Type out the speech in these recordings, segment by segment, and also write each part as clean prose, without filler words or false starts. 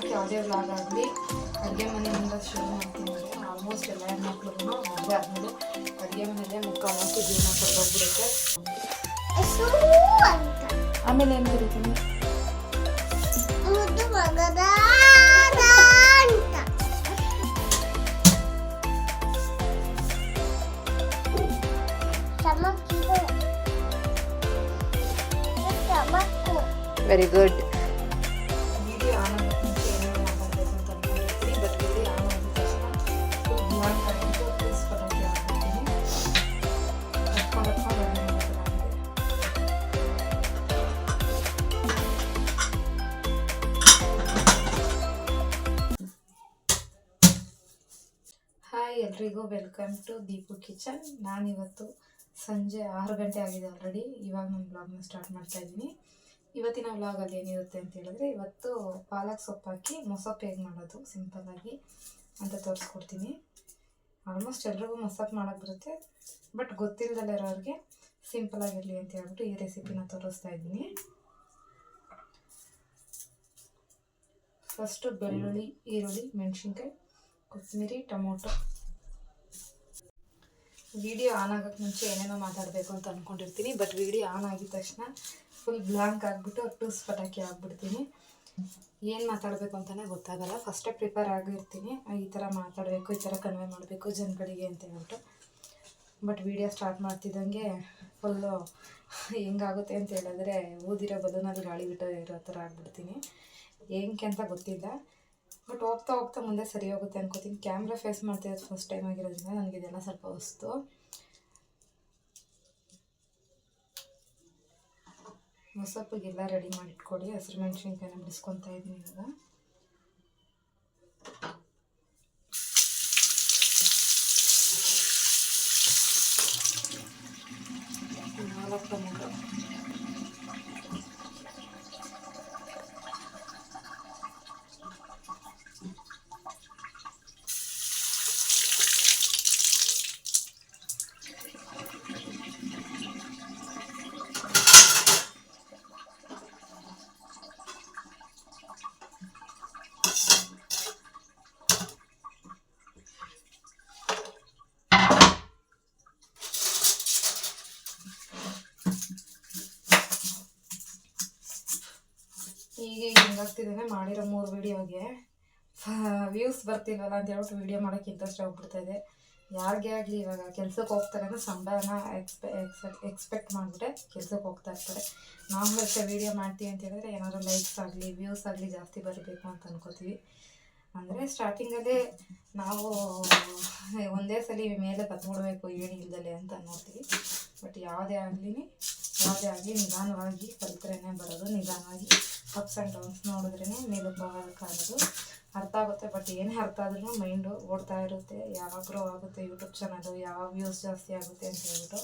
ಯಾಕೆ ಯಾವುದೇ ವ್ಲಾಗ್ ಆಗಲಿ ಅಡುಗೆ ಮನೆಯಿಂದ ಶುರು ಮಾಡ್ತೀನಿ. ಆಲ್ಮೋಸ್ಟ್ ಎಲ್ಲ ಹೆಣ್ಮಕ್ಳಿಗೂ ಮದುವೆ ಆದಮೇಲೆ ಅಡುಗೆ ಮನೆಯಲ್ಲೇ ಮುಕ್ಕಾಲು ಜೀವನ ಕೊಟ್ಟೋಗ್ಬಿಡುತ್ತೆ. ಆಮೇಲೆ ಏನು ಕರಿತೀನಿ ವೆರಿ ಗುಡ್. ವಿಡಿಯೋ ಆನ್ ಆಗೋಕ್ಕೆ ಮುಂಚೆ ಏನೇನು ಮಾತಾಡಬೇಕು ಅಂತ ಅಂದ್ಕೊಂಡಿರ್ತೀನಿ. ಬಟ್ ವಿಡಿಯೋ ಆನ್ ಆಗಿದ ತಕ್ಷಣ ಬ್ಲಾಗ್ ಆಗಿದ್ದು ತಿಳಿಸ್ಕೊಡೋಕ್ಕೆ ಆಗ್ಬಿಡ್ತೀನಿ. ಹಾಯ್ ಎಲ್ರಿಗೂ ವೆಲ್ಕಮ್ ಟು ದೀಪು ಕಿಚನ್. ನಾನಿವತ್ತು ಸಂಜೆ 6 ಗಂಟೆ ಆಗಿದೆ ಆಲ್ರೆಡಿ. ಇವಾಗ ನಾನು ಬ್ಲಾಗ್ನ ಸ್ಟಾರ್ಟ್ ಮಾಡ್ತಾ ಇದ್ದೀನಿ. ಇವತ್ತಿನ ವ್ಲಾಗಲ್ಲಿ ಏನಿರುತ್ತೆ ಅಂತ ಹೇಳಿದ್ರೆ, ಇವತ್ತು ಪಾಲಕ್ ಸೊಪ್ಪು ಹಾಕಿ ಮೊಸಪ್ಪು ಹೇಗೆ ಮಾಡೋದು ಸಿಂಪಲ್ಲಾಗಿ ಅಂತ ತೋರಿಸ್ಕೊಡ್ತೀನಿ. ಆಲ್ಮೋಸ್ಟ್ ಎಲ್ರಿಗೂ ಮೊಸಪ್ಪು ಮಾಡೋಕ್ಕೆ ಬರುತ್ತೆ, ಬಟ್ ಗೊತ್ತಿಲ್ಲದಲ್ಲೇ ಇರೋರಿಗೆ ಸಿಂಪಲ್ಲಾಗಿರಲಿ ಅಂತ ಹೇಳ್ಬಿಟ್ಟು ಈ ರೆಸಿಪಿನ ತೋರಿಸ್ತಾ ಇದ್ದೀನಿ. ಫಸ್ಟು ಬೆಳ್ಳುಳ್ಳಿ, ಈರುಳ್ಳಿ, ಮೆಣಸಿನ್ಕಾಯಿ, ಕೊತ್ತಂಬರಿ, ಟೊಮೊಟೊ. ವಿಡಿಯೋ ಆನ್ ಆಗೋಕ್ಕೆ ಮುಂಚೆ ಏನೇನೋ ಮಾತಾಡಬೇಕು ಅಂತ ಅಂದ್ಕೊಂಡಿರ್ತೀನಿ. ಬಟ್ ವಿಡಿಯೋ ಆನ್ ಆಗಿದ ತಕ್ಷಣ ಫುಲ್ ಬ್ಲಾಂಕ್ ಆಗಿಬಿಟ್ಟು ಟೂಸ್ ಪಟಾಕಿ ಆಗಿಬಿಡ್ತೀನಿ. ಏನು ಮಾತಾಡಬೇಕು ಅಂತಲೇ ಗೊತ್ತಾಗಲ್ಲ. ಫಸ್ಟೇ ಪ್ರಿಪೇರ್ ಆಗಿರ್ತೀನಿ, ಈ ಥರ ಮಾತಾಡಬೇಕು, ಈ ಥರ ಕನ್ವೆ ಮಾಡಬೇಕು ಜನಗಳಿಗೆ ಅಂತ ಹೇಳ್ಬಿಟ್ಟು. ಬಟ್ ವಿಡಿಯೋ ಸ್ಟಾರ್ಟ್ ಮಾಡ್ತಿದ್ದಂಗೆ ಫುಲ್ಲು ಹೆಂಗಾಗುತ್ತೆ ಅಂತ ಹೇಳಿದ್ರೆ, ಊದಿರೋ ಬಲೂನಲ್ಲಿ ಗಾಳಿ ಬಿಟ್ಟು ಇರೋ ಥರ ಆಗಿಬಿಡ್ತೀನಿ. ಹೆಂಗೆ ಅಂತ ಗೊತ್ತಿಲ್ಲ, ಬಟ್ ಹೋಗ್ತಾ ಹೋಗ್ತಾ ಮುಂದೆ ಸರಿ ಹೋಗುತ್ತೆ ಅನ್ಕೋತೀನಿ. ಕ್ಯಾಮ್ರಾ ಫೇಸ್ ಮಾಡ್ತಿರೋದು ಫಸ್ಟ್ ಟೈಮ್ ಆಗಿರೋದ್ರಿಂದ ನನಗಿದೆಲ್ಲ ಸ್ವಲ್ಪ ಹೊಸ್ತು. ಮೊಸಪ್ಪಿಗೆಲ್ಲ ರೆಡಿ ಮಾಡಿಟ್ಕೊಳ್ಳಿ. ಹಸಿರು ಮೆಣಸಿನ್ಕಾಯಿನ ಬಿಡಿಸ್ಕೊತಾ ಇದ್ದೀನಿ ಇವಾಗ. ನಾಲ್ಕು ಟೊಮೊಟೊ, ಹೀಗೆ ಹಿಂಗಾಗ್ತಿದ್ದೇನೆ. ಮಾಡಿರೋ 3 ವೀಡಿಯೋಗೆ ವ್ಯೂಸ್ ಬರ್ತಿಲ್ವಲ್ಲ ಅಂತ ಹೇಳ್ಬಿಟ್ಟು ವೀಡಿಯೋ ಮಾಡೋಕ್ಕೆ ಇಂಟ್ರೆಸ್ಟ್ ಆಗ್ಬಿಡ್ತಾಯಿದೆ. ಯಾರಿಗೇ ಆಗಲಿ ಇವಾಗ ಕೆಲ್ಸಕ್ಕೆ ಹೋಗ್ತಾರೆ ಅಂದರೆ ಸಂಬಳನ ಎಕ್ಸ್ಪೆಕ್ಟ್ ಮಾಡಿಬಿಟ್ಟೆ ಕೆಲ್ಸಕ್ಕೆ ಹೋಗ್ತಾ ಇರ್ತಾರೆ. ನಾವು ಅಷ್ಟೇ ವೀಡಿಯೋ ಮಾಡ್ತೀವಿ ಅಂತ ಹೇಳಿದ್ರೆ ಏನಾದರೂ ಲೈಕ್ಸ್ ಆಗಲಿ ವ್ಯೂಸ್ ಆಗಲಿ ಜಾಸ್ತಿ ಬರಬೇಕು ಅಂತ ಅನ್ಕೋತೀವಿ. ಅಂದರೆ ಸ್ಟಾರ್ಟಿಂಗಲ್ಲೇ ನಾವು ಒಂದೇ ಸಲ ಮೇಲೆ ಬತ್ಬಿಡ್ಬೇಕು ಏಣಿ ಇಲ್ದಲೆ ಅಂತ ನೋಡ್ತೀವಿ. ಬಟ್ ಯಾವುದೇ ಆಗಲಿ ನಿಧಾನವಾಗಿ ಕಲಿತ್ರೇ ಬರೋದು. ನಿಧಾನವಾಗಿ ಅಪ್ಸ್ ಆ್ಯಂಡ್ ಡೌನ್ಸ್ ನೋಡಿದ್ರೇ ಮೇಲಕ್ಕೆ ಬರೋಕ್ಕಾಗೋದು. ಅರ್ಥ ಆಗುತ್ತೆ. ಬಟ್ ಏನೇ ಅರ್ಥ ಆದ್ರೂ ಮೈಂಡು ಓಡ್ತಾ ಇರುತ್ತೆ, ಯಾವಾಗ ಗ್ರೋ ಆಗುತ್ತೆ ಯೂಟ್ಯೂಬ್ ಚಾನಲು, ಯಾವಾಗ ವ್ಯೂಸ್ ಜಾಸ್ತಿ ಆಗುತ್ತೆ ಅಂತ ಹೇಳ್ಬಿಟ್ಟು.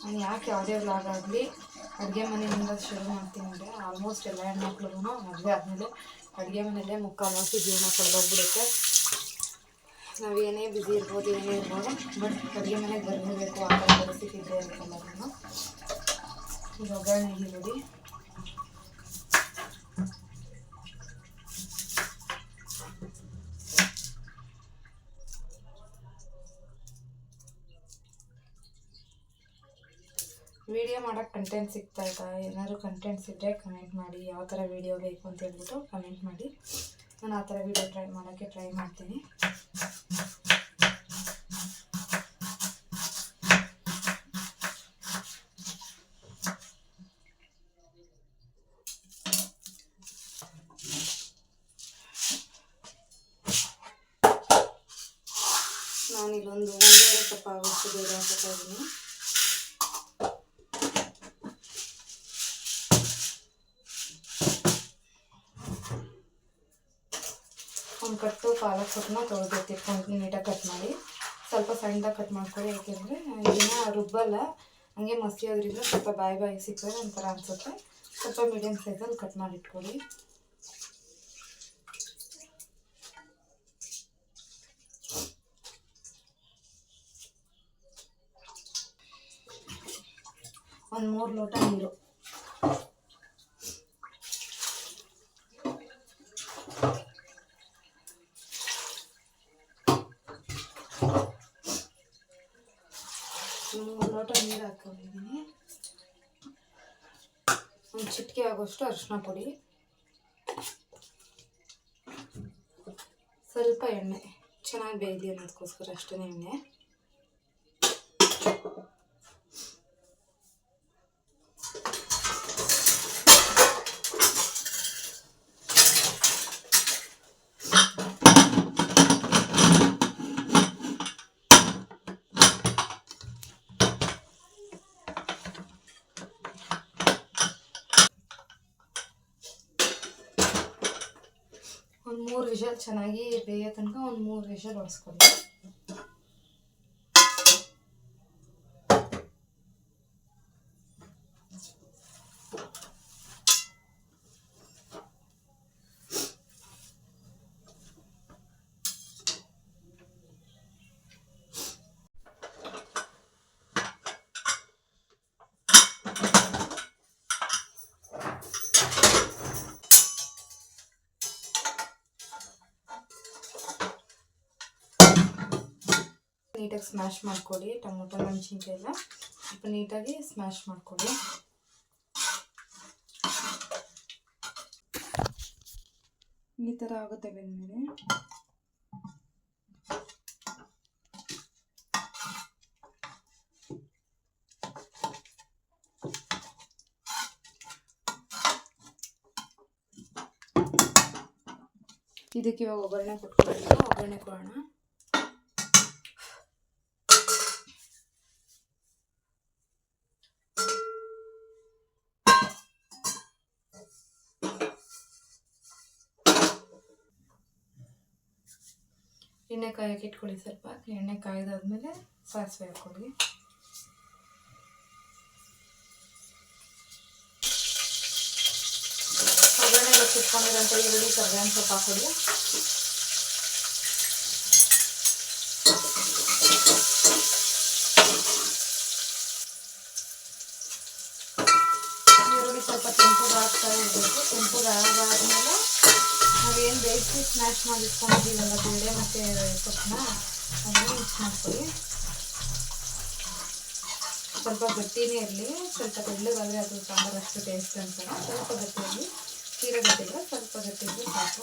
ನಾನು ಯಾಕೆ ಯಾವುದೇ ವ್ಲಾಗ್ ಆಗಲಿ ಅಡುಗೆ ಮನೆಯಿಂದ ಶುರು ಮಾಡ್ತೀನಿ ಅಂದರೆ, ಆಲ್ಮೋಸ್ಟ್ ಎಲ್ಲ ಹೆಣ್ಮಕ್ಳಿಗೂ ಮದುವೆ ಆದಮೇಲೆ ಅಡುಗೆ ಮನೆಯಲ್ಲೇ ಮುಕ್ಕಾಲು ಜೀವನ ಕಳೆದೋಗ್ಬಿಡುತ್ತೆ. ನಾವು ಏನೇ ಬ್ಯುಸಿ ಇರ್ಬೋದು, ಏನೇ ಇರ್ಬೋದು, ಬಟ್ ಅಡುಗೆ ಮನೆಗೆ ಬರಲೇಬೇಕು. ಆ ಥರ ಪರಿಸ್ಥಿತಿ ಇದ್ದೇ ಇರುತ್ತಲ್ಲ. ಅದನ್ನು ಈಗ ಒಗ್ಗರಣೆಗೆ ನೋಡಿ. ವಿಡಿಯೋ ಮಾಡೋಕ್ಕೆ ಕಂಟೆಂಟ್ ಸಿಗ್ತಾಯಿಲ್ಲ. ಏನಾದರೂ ಕಂಟೆಂಟ್ಸ್ ಇದ್ದರೆ ಕಮೆಂಟ್ ಮಾಡಿ, ಯಾವ ಥರ ವೀಡಿಯೋ ಬೇಕು ಅಂತ ಹೇಳ್ಬಿಟ್ಟು ಕಮೆಂಟ್ ಮಾಡಿ. ನಾನು ಆ ಥರ ವೀಡಿಯೋ ಮಾಡೋಕ್ಕೆ ಟ್ರೈ ಮಾಡ್ತೀನಿ. ನಾನಿಲ್ಲೊಂದು 1.5 ಕಪ್ ಆಗೋಷ್ಟು ಬೇರೆ ಹಾಕ್ತಾ ಇದ್ದೀನಿ. ಒಂದು ಕಟ್ಟು ಪಾಲಕ್ ಸೊಪ್ಪನ್ನ ತೊಳೆದಿಟ್ಕೊಂಡು ನೀಟಾಗಿ ಕಟ್ ಮಾಡಿ, ಸ್ವಲ್ಪ ಸಣ್ಣದಾಗಿ ಕಟ್ ಮಾಡ್ಕೊಳ್ಳಿ. ಯಾಕೆಂದರೆ ಇದನ್ನು ರುಬ್ಬಲ್ಲ, ಹಂಗೆ ಮಸಿಯೋದ್ರಿಂದ ಸ್ವಲ್ಪ ಬಾಯಿ ಸಿಕ್ಕರೆ ಒಂಥರ ಅನಿಸುತ್ತೆ. ಸ್ವಲ್ಪ ಮೀಡಿಯಮ್ ಸೈಜಲ್ಲಿ ಕಟ್ ಮಾಡಿ ಇಟ್ಕೊಳ್ಳಿ. ಒಂದು 3 ಲೋಟ ನೀರು. ನೀರು ಹಾಕೊಂಡಿದ್ದೀನಿ. ಒಂದು ಚಿಟಿಕೆ ಆಗೋಷ್ಟು ಅರಿಶಿನ ಪುಡಿ, ಸ್ವಲ್ಪ ಎಣ್ಣೆ, ಚೆನ್ನಾಗಿ ಬೇಯಲಿ ಅನ್ನೋದಕ್ಕೋಸ್ಕರ ಅಷ್ಟೇ ಎಣ್ಣೆ. ಒಂದು 3 ವಿಷಲ್ ಚೆನ್ನಾಗಿ ಬೇಯೋ ತನಕ ಒಂದು 3 ವಿಷಲ್ ಹೊಡೆಸ್ಕೊಳ್ಳಿ. ನೀಟಾಗಿ ಸ್ಮ್ಯಾಶ್ ಮಾಡ್ಕೊಳ್ಳಿ. ಟೊಮೊಟೊ ಮೆಣಸಿನ್ಕಾಯಿ ಎಲ್ಲ ಸ್ವಲ್ಪ ನೀಟಾಗಿ ಸ್ಮ್ಯಾಶ್ ಮಾಡ್ಕೊಳ್ಳಿ. ಈ ಥರ ಆಗುತ್ತೆ ಬೆಂದ್ಮೇಲೆ. ಇದಕ್ಕೆ ಇವಾಗ ಒಗ್ಗರಣೆ ಕೊಟ್ಕೊಳ್ಳೋಣ. ಒಗ್ಗರಣೆ ಕೊಡೋಣ. ಎಣ್ಣೆ ಕಾಯಕ್ಕೆ ಇಟ್ಕೊಳ್ಳಿ. ಸ್ವಲ್ಪ ಎಣ್ಣೆ ಕಾಯ್ದಾದ್ಮೇಲೆ ಸಾಸಿವೆ ಹಾಕ್ಕೊಳ್ಳಿ. ಒಗ್ಗರಣೆ ಸಿಟ್ಕೊಂಡಿರೋಂಥ ಈರುಳ್ಳಿ ಕರಿಬೇವಿನ ಸೊಪ್ಪು ಹಾಕ್ಕೊಳ್ಳಿ. ಈರುಳ್ಳಿ ಸ್ವಲ್ಪ ಕೆಂಪುಗೆ ಹಾಕ್ತಾ ಇರಬೇಕು. ಕೆಂಪುಗೆ ಆಗಾದ್ಮೇಲೆ ನಾವೇನು ಬೇಯಿಸಿ ಸ್ಮ್ಯಾಶ್ ಮಾಡಿ ಇಟ್ಕೊಂಡಿದ್ದೀವಲ್ಲ ಬೇಳೆ ಮತ್ತು ಸೊಪ್ಪನ್ನ ಅದನ್ನು ಮಿಕ್ಸ್ ಮಾಡ್ಕೊಳ್ಳಿ. ಸ್ವಲ್ಪ ಗಟ್ಟಿನೇ ಇರಲಿ. ಸ್ವಲ್ಪ ತೆಳ್ಳಗಾದರೆ ಅದು ಸಾಂಬಾರು ಅಷ್ಟು ಟೇಸ್ಟ್ ಅನ್ಸಲ್ಲ. ಸ್ವಲ್ಪ ಗಟ್ಟಿಯಾಗಿ, ತೀರಾ ಗಟ್ಟಿಲ್ಲ, ಸ್ವಲ್ಪ ಗಟ್ಟಿಗೆ ಸಾಕು.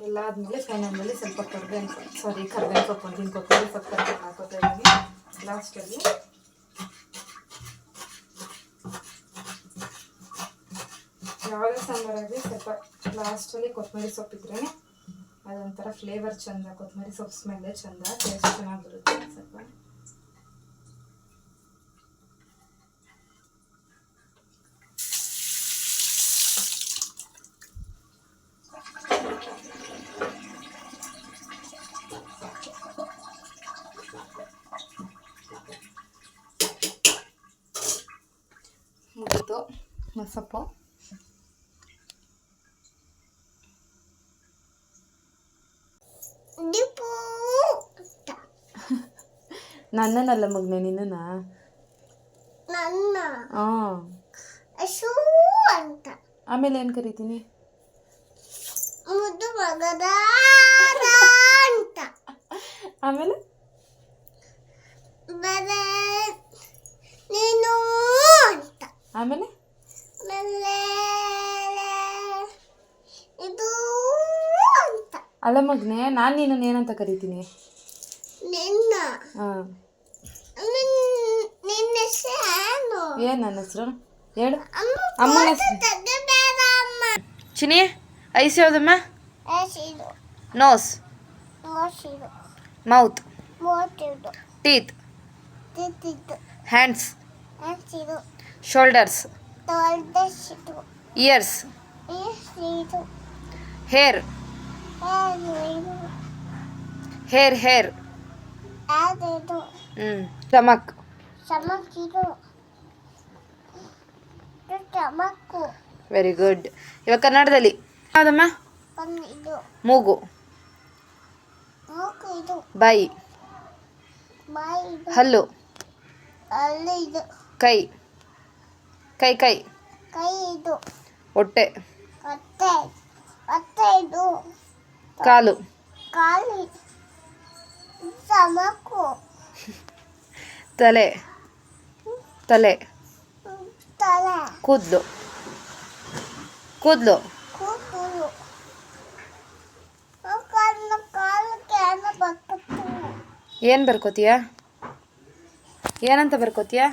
ಎಲ್ಲ ಆದಮೇಲೆ ಫೈನಲಲ್ಲಿ ಸ್ವಲ್ಪ ಕರ್ಬೇವಿನ ಸೊಪ್ಪು ಅಂತೀನಿ, ಕೊತ್ತಂಬರಿ ಸೊಪ್ಪು ಹಾಕೋತಾ ಇದ್ದೀನಿ ಲಾಸ್ಟಲ್ಲಿ. ಯಾವುದೇ ಸಾಂಬಾರಾಗಲಿ ಸ್ವಲ್ಪ ಲಾಸ್ಟಲ್ಲಿ ಕೊತ್ತಂಬರಿ ಸೊಪ್ಪು ಇದ್ರೇ ಅದೊಂಥರ ಫ್ಲೇವರ್ ಚೆಂದ. ಕೊತ್ತಂಬರಿ ಸೊಪ್ಪು ಸ್ಮೆಲ್ಲೇ ಚೆಂದ, ಟೇಸ್ಟ್ ಚೆನ್ನಾಗಿ ಬರುತ್ತೆ. ಸ್ವಲ್ಪ ಮುಗಿತು ಮಸಪ್ಪು. ನನ್ನಲ್ಲ ಮಗನೆ, ನಿನ್ನ ಆಮೇಲೆ ಏನು ಕರಿತೀನಿ? ಆಮೇಲೆ ಆಮೇಲೆ ಅಲ್ಲ ಮಗನೆ, ನಾನು ನಿನ್ನನ್ನು ಏನಂತ ಕರಿತೀನಿ? ಹಾಂ, ಏನು ನನ್ನ ಹೆಸರು ಹೇಳು? ಅಮ್ಮನ ಹೆಸರು ಚಿನಿ. ಐಸ್ ಯಾವುದಮ್ಮ? ನೋಸ್, ನೋಸಿದು, ಮೌತ್, ಮೂತಿದು, ಟೀತ್, ತಿತ್ತಿದ್ದು, ಹ್ಯಾಂಡ್ಸ್, ಹಸಿದು, ಶೋಲ್ಡರ್ಸ್, ತೊಳೆದಸಿದು, ಇಯರ್ಸ್, ಈಸಿದು, ಹೇರ್, ಹೇರಿದು, ಹೇರ್ ಆದಿದು, ಸ್ಟಮಕ್, ಸಮಕಿದು, ಸ್ಟಮಕ್ಕು, ವೆರಿ ಗುಡ್. ಇವಾಗ ಕನ್ನಡದಲ್ಲಿ ಯಾವುದಮ್ಮ? ಇದು, ಮೂಗು, ಮೂಕು ಇದು, ಬಾಯಿ, ಬಾಯಿದು, ಹಲ್ಲು, ಅಲ್ಲಿದು, ಕೈ, ಕೈ ಕೈ, ಕೈ ಇದು, ಹೊಟ್ಟೆ, ಹೊಟ್ಟೆ, ಹೊಟ್ಟೆ ಇದು, ಕಾಲು, ಕಾಲಿ, ಸಮಕು, ತಲೆ, ತಲೆ, ತಲೆ, ಕೂದಲು, ಕೂದಲು, ಕೂದಲು, ಕಾಲು ಕಾಲಕ್ಕೆ ಏನು ಬರ್ತದೆ? ಏನು ಬರ್ಕೋತೀಯ? ಏನಂತ ಬರ್ಕೋತೀಯ?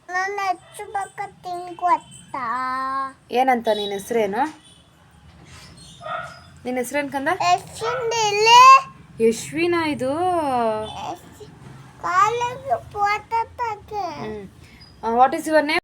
ನನ್ನ ಹೆಚ್ಚು ಬಕ್ಕ ತಿನ್ಕೊತ್ತಾ ಏನಂತ ನಿನ್ನ ಹೆಸ್ರೇನು? ನಿನ್ನ ಹೆಸ್ರೇನು ಕಂದ? ಹೆಚ್ಚಿಂದಿಲ್ಲಿ ಯಶ್ವಿನ ಇದು. ಕಾಲಿಗೆ ಪೋಟ ತೆಗೆ. What is your name?